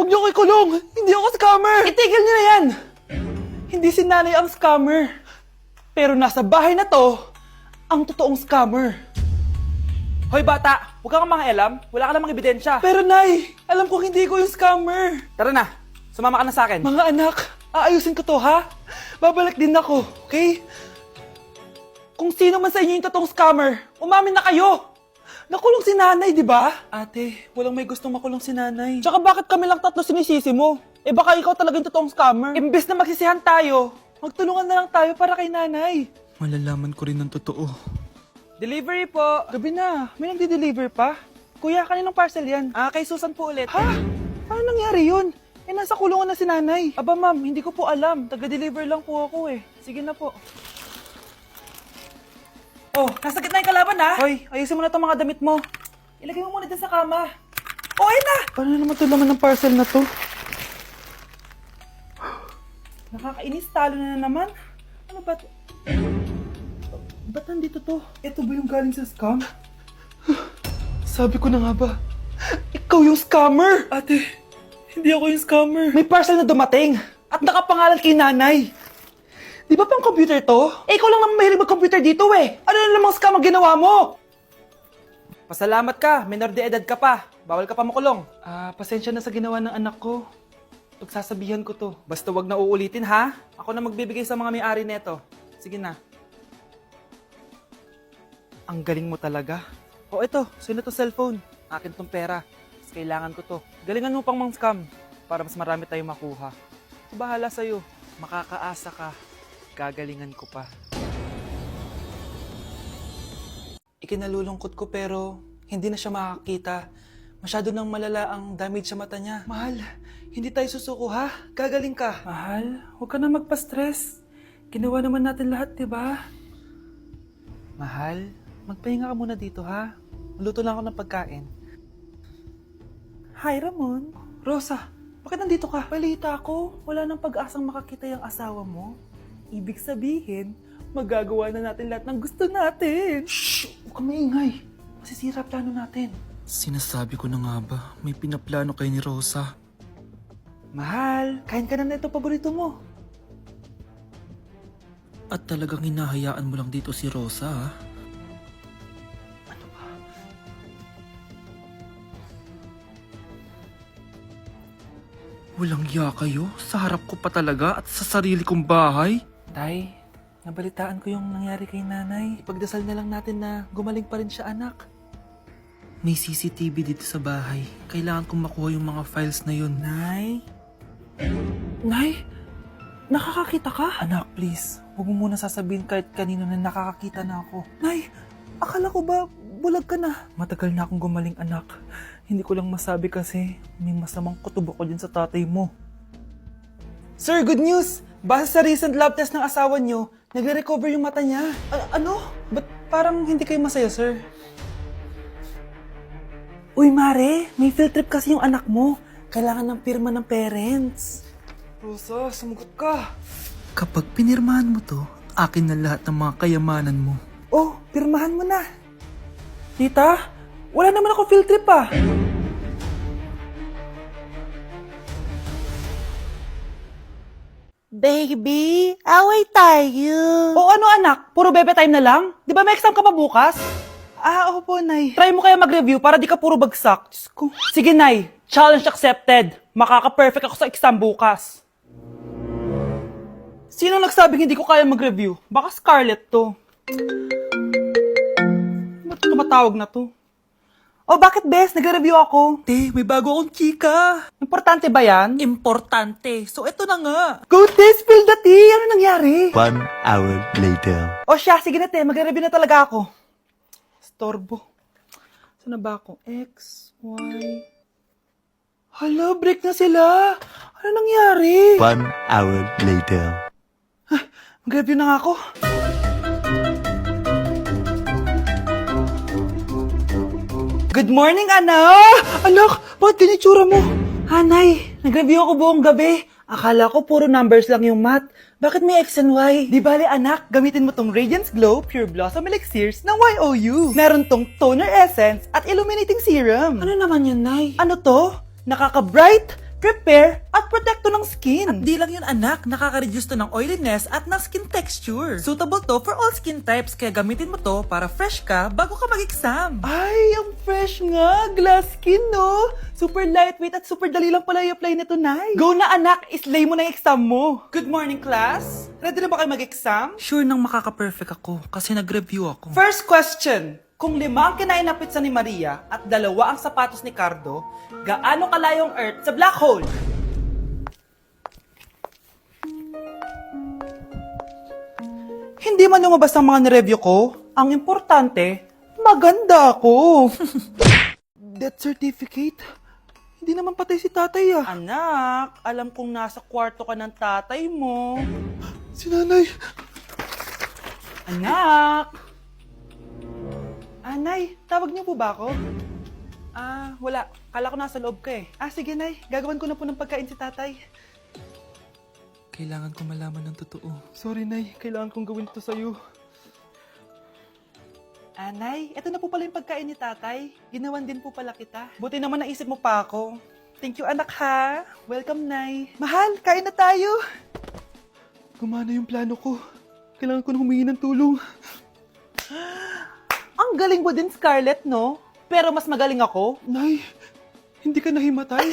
Huwag niyo ko ikulong! Hindi ako scammer! Itigil niyo na yan! Hindi si nanay ang scammer. Pero nasa bahay na to, ang totoong scammer. Hoy bata, huwag kang mangialam. Wala ka namang ebidensya. Pero nay, alam kong hindi ko yung scammer. Tara na, sumama ka na sa akin. Mga anak, aayusin ko to ha? Babalik din ako, okay? Kung sino man sa inyo yung totoong scammer, umamin na kayo! Nakulong si nanay, di ba? Ate, walang may gustong makulong si nanay. Tsaka bakit kami lang tatlo sinisisi mo? Eh baka ikaw talaga yung totoong scammer. Imbes na magsisihan tayo, magtulungan na lang tayo para kay nanay. Malalaman ko rin ang totoo. Delivery po. Gabi na, may nagde-deliver pa. Kuya, kaninong parcel yan? Kay Susan po ulit. Ha? Paano nangyari yun? Eh, nasa kulungan na si nanay. Aba ma'am, hindi ko po alam. Taga-deliver lang po ako eh. Sige na po. Oh, nasa gitna yung kalaban ha? Hoy, ayusin mo na itong mga damit mo. Ilagay mo muna dyan sa kama. Oh, ayun na! Paano naman ito laman ng parcel na to? Nakakainis, talo na naman. Ano ba ito? Ba't nandito to? Ito ba yung galing sa scam? Sabi ko na nga ba, ikaw yung scammer! Ate, hindi ako yung scammer. May parcel na dumating at nakapangalan kay nanay. Di ba pang computer to? Eh, ikaw lang naman mahilig mag-computer dito eh. Ano na namang scam ang ginawa mo? Pasalamat ka, minor de edad ka pa. Bawal ka pa makulong. Pasensya na sa ginawa ng anak ko. Pagsasabihan ko to. Basta wag na uulitin ha. Ako na magbibigay sa mga may-ari neto. Sige na. Ang galing mo talaga. O eto, sino to cellphone? Akin tong pera. Mas kailangan ko to. Galingan mo pang mang-scam para mas marami tayong makuha. So, bahala sa'yo. Makakaasa ka. Gagalingan ko pa. Ikinalulungkot ko pero hindi na siya makakita. Masyado nang malala ang damage sa mata niya. Mahal, hindi tayo susuko ha? Gagaling ka. Mahal, huwag ka na magpa-stress. Ginawa naman natin lahat, diba? Mahal, magpahinga ka muna dito ha? Maluto lang ako ng pagkain. Hi, Ramon. Rosa, bakit nandito ka? Balita ako, wala nang pag-asang makakita yung asawa mo. Ibig sabihin, magagawa na natin lahat ng gusto natin. Shhh! Huwag kang maingay. Masisira plano natin. Sinasabi ko na nga ba, may pinaplano kay ni Rosa. Mahal, kain ka na ito paborito mo. At talagang hinahayaan mo lang dito si Rosa ha? Ano ba? Walang ya kayo? Sa harap ko pa talaga at sa sarili kong bahay? Tay, nabalitaan ko yung nangyari kay nanay. Ipagdasal na lang natin na gumaling pa rin siya, anak. May CCTV dito sa bahay. Kailangan kong makuha yung mga files na yun. Nay? Nay? Nakakakita ka? Anak, please. Huwag mo muna sasabihin kahit kanino na nakakakita na ako. Nay, akala ko ba bulag ka na? Matagal na akong gumaling, anak. Hindi ko lang masabi kasi may masamang kutob ako dyan sa tatay mo. Sir, good news! Base sa recent lab test ng asawa niyo, nagre-recover yung mata niya. Ano? Ba't parang hindi kayo masaya, sir? Uy, Mare, may field trip kasi yung anak mo. Kailangan ng pirma ng parents. Rosa, sumagot ka. Kapag pinirmahan mo to, akin na lahat ng mga kayamanan mo. Oh, pirmahan mo na. Tita, wala naman ako field trip ah. Baby, away tayo. O ano anak, puro bebe time na lang? Di ba may exam ka pa bukas? Opo, Nay. Try mo kaya mag-review para di ka puro bagsak. Diyos ko. Sige, Nay. Challenge accepted. Makaka-perfect ako sa exam bukas. Sino nagsabing hindi ko kaya mag-review? Baka Scarlett to. Ba't tumatawag na to? Oh, bakit, Bes? Nag-review ako. Te, may bago akong chika. Importante ba yan? Importante. So, eto na nga. Go, Te! Spill the tea! Ano nangyari? 1 hour later. O siya, sige na, Te. Mag-review na talaga ako. Storbo. Saan na ba ako? X, Y... Hala, break na sila. Ano nangyari? 1 hour later. Mag-review na nga ako. Good morning, anak! Anak, bakit ganyan itsura mo? Hanay, nag-review ako buong gabi. Akala ko puro numbers lang yung math. Bakit may X and Y? Di bale, anak, gamitin mo tong Radiance Glow Pure Blossom Elixirs ng YOU. Meron tong toner essence at illuminating serum. Ano naman yun, Nay? Ano to? Nakaka-bright, repair, at protekto ng skin. At di lang yun anak, nakaka-reduce to ng oiliness at ng skin texture. Suitable to for all skin types, kaya gamitin mo to para fresh ka bago ka mag-exam. Ay, ang fresh nga. Glass skin, no? Super lightweight at super dali lang pala i-apply nito, Nay. Go na, anak. Islay mo na yung exam mo. Good morning, class. Ready na ba kayo mag-exam? Sure nang makaka-perfect ako kasi nag-review ako. First question. Kung 5 ang kinain na pizza ni Maria at 2 ang sapatos ni Cardo, gaano kalayo ang Earth sa black hole? Hindi man lumabas ang mga nireview ko. Ang importante, maganda ako. Death certificate? Hindi naman patay si tatay ah. Anak, alam kong nasa kwarto ka ng tatay mo. Si nanay. Anak! Nay, tawag niyo po ba ako? Wala. Kala ko nasa loob ka eh. Sige, Nay. Gagawan ko na po ng pagkain si tatay. Kailangan ko malaman ng totoo. Sorry, Nay. Kailangan kong gawin ito sa'yo. Nay, eto na po pala yung pagkain ni tatay. Ginawan din po pala kita. Buti naman naisip mo pa ako. Thank you, anak, ha. Welcome, Nay. Mahal, kain na tayo. Gumana yung plano ko. Kailangan ko na humingi ng tulong. Ang galing mo din, Scarlett, no? Pero mas magaling ako. Nay, hindi ka nahimatay.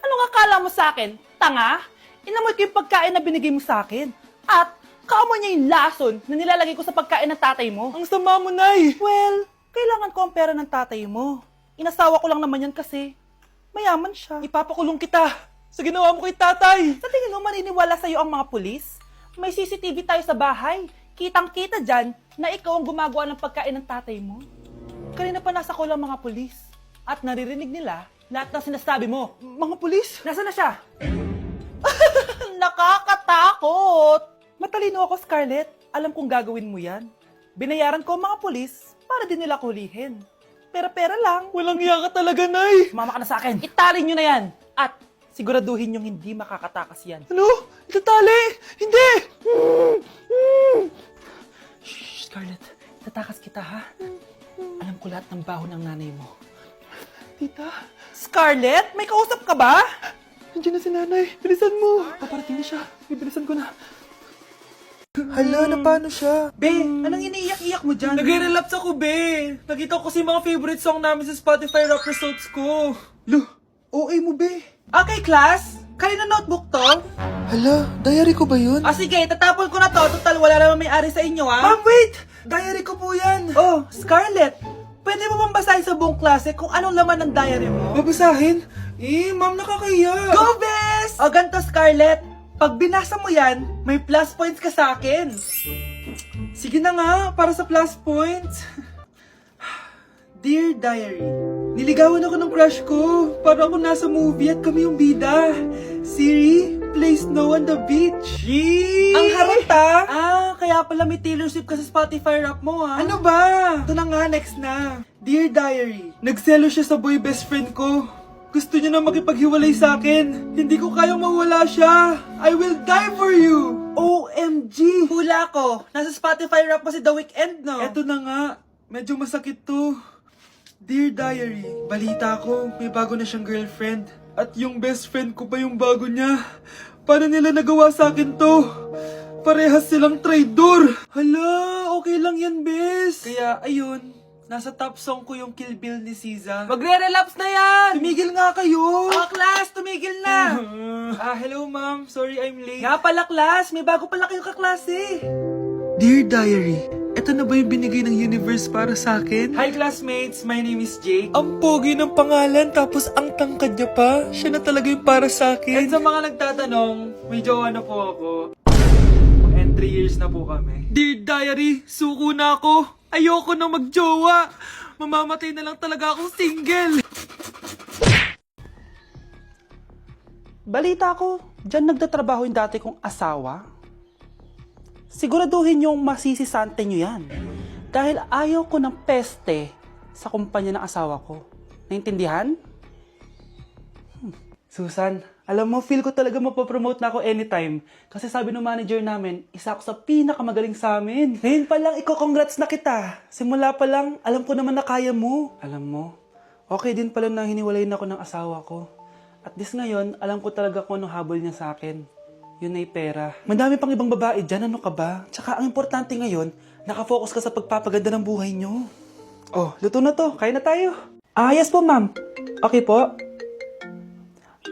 Anong akala mo sa akin? Tanga? Inamoy ko yung pagkain na binigay mo sa akin. At kaamoy niya yung lason na nilalagay ko sa pagkain ng tatay mo. Ang sama mo, Nay. Well, kailangan ko ang pera ng tatay mo. Inasawa ko lang naman yan kasi mayaman siya. Ipapakulong kita sa ginawa mo kay tatay. Sa tingin mo maniniwala sa'yo ang mga pulis? May CCTV tayo sa bahay. Kitang-kita dyan na ikaw ang gumagawa ng pagkain ng tatay mo. Kanina pa nasa ko lang mga pulis. At naririnig nila lahat ng sinasabi mo. Mga pulis? Nasaan na siya? Nakakatakot! Matalino ako, Scarlett. Alam kong gagawin mo yan. Binayaran ko ang mga pulis para din nila kulihin. Pera-pera lang. Walang iya ka talaga, Nay. Mama ka na sa akin. Italin nyo na yan. At siguraduhin yung hindi makakatakas yan. Ano? Itatali? Hindi! Shh, Scarlett. Itatakas kita, ha? Alam ko lahat ng baho ng nanay mo. Tita? Scarlett? May kausap ka ba? Nandiyan na si nanay. Bilisan mo. Paparating na siya. Bibilisan ko na. Hala, na paano siya? Be, anong iniiyak-iyak mo dyan? Nagre-relapse ako, be. Nakita ko kasi mga favorite song namin sa Spotify rap results ko. Lo, OA mo, be. Okay, class. Kanina notebook to? Hala, diary ko ba yun? Sige, tatapon ko na to. Total, wala naman may-ari sa inyo, ha? Ma'am, wait! Diary ko po yan. Oh, Scarlett. Pwede mo bang basahin sa buong klase kung anong laman ng diary mo? Babasahin? Ma'am, nakakaya. Go, Bes! O, ganito, Scarlett. Pag binasa mo yan, may plus points ka sa akin. Sige na nga, para sa plus points. Dear Diary, Niligawan ako ng crush ko. Para ako nasa movie at kami yung bida. Siri, play Snow on the Beach. Yee! ang harot ha? Kaya pala may Taylor Swift ka sa Spotify rap mo ha. Ano ba? Ito na nga, next na. Dear Diary, Nagselo siya sa boy best friend ko. Gusto niya na makipaghiwalay sa akin. Hindi ko kayang mawala siya. I will die for you. OMG! Hula ko. Nasa Spotify rap mo si The Weeknd, no? Eto na nga. Medyo masakit to. Dear Diary, balita ko, may bago na siyang girlfriend. At yung best friend ko pa yung bago niya. Paano nila nagawa sa akin to? Parehas silang traitor. Hala, okay lang yan, bes. Kaya, ayun, nasa top song ko yung Kill Bill ni SZA. Magre-relapse na yan! Tumigil nga kayo! Class, tumigil na! Hello ma'am, sorry I'm late. Nga pala, class, may bago pala kayong kaklase. Dear Diary, eto na ba yung binigay ng universe para sa akin? Hi, classmates. My name is Jake. Ang pogi ng pangalan, tapos ang tangkad niya pa. Siya na talaga yung para sa And akin. sa mga nagtatanong, may jowa na po ako. And 3 years na po kami. Dear Diary, suko na ako. Ayoko na magjowa. Mamamatay na lang talaga akong single. Balita ko, dyan nagtatrabaho yung dati kong asawa. Siguraduhin yung masisisante nyo yan. Dahil ayaw ko ng peste sa kumpanya ng asawa ko. Naintindihan? Susan, alam mo, feel ko talaga mapopromote na ako anytime. Kasi sabi ng manager namin, isa ako sa pinakamagaling sa amin. Ngayon pa lang, congrats na kita. Simula pa lang, alam ko naman na kaya mo. Alam mo, okay din pala na hiniwalayin ako ng asawa ko. At least ngayon, alam ko talaga kung ano habol niya sa akin. Yun ay pera. Madami pang ibang babae dyan, ano ka ba? Tsaka ang importante ngayon, nakafocus ka sa pagpapaganda ng buhay niyo. Oh, luto na to. Kaya na tayo. Ah, yes po, ma'am. Okay po.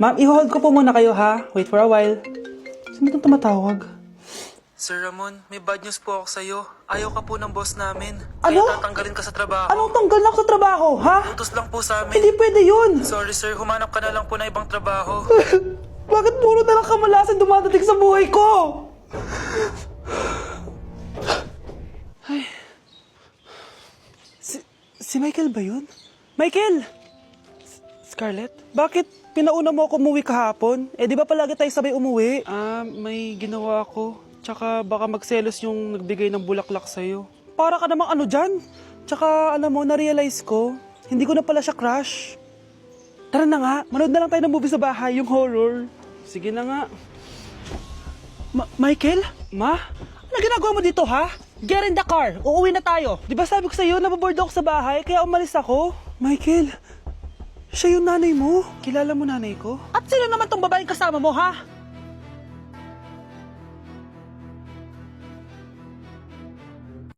Ma'am, i-hold ko po muna kayo, ha? Wait for a while. Sino itong tumatawag? Sir Ramon, may bad news po ako sa'yo. Ayaw ka po ng boss namin. Ano? Kaya tatanggalin ka sa trabaho. Anong tanggal na ako sa trabaho, ha? Utos lang po sa amin. Hindi pwede yun. Sorry sir, humanap ka na lang po na ibang trabaho. Bakit puro na lang kamalasan dumadating sa buhay ko? Ay. Si Michael ba yun? Michael! Scarlett? Bakit pinauna mo ako umuwi kahapon? Eh di ba palagi tayo sabay umuwi? May ginawa ako. Tsaka baka magselos yung nagbigay ng bulaklak sa'yo. Para ka namang ano dyan? Tsaka alam mo, na-realize ko, hindi ko na pala siya crush. Tara na nga, manood na lang tayo ng movie sa bahay, yung horror. Sige na nga. Michael? Ma? Ano ginagawa mo dito, ha? Get in the car, uuwi na tayo. Di ba sabi ko sa'yo, nababoard ako sa bahay, kaya umalis ako? Michael, siya yung nanay mo. Kilala mo nanay ko? At sino naman tong babaeng kasama mo, ha?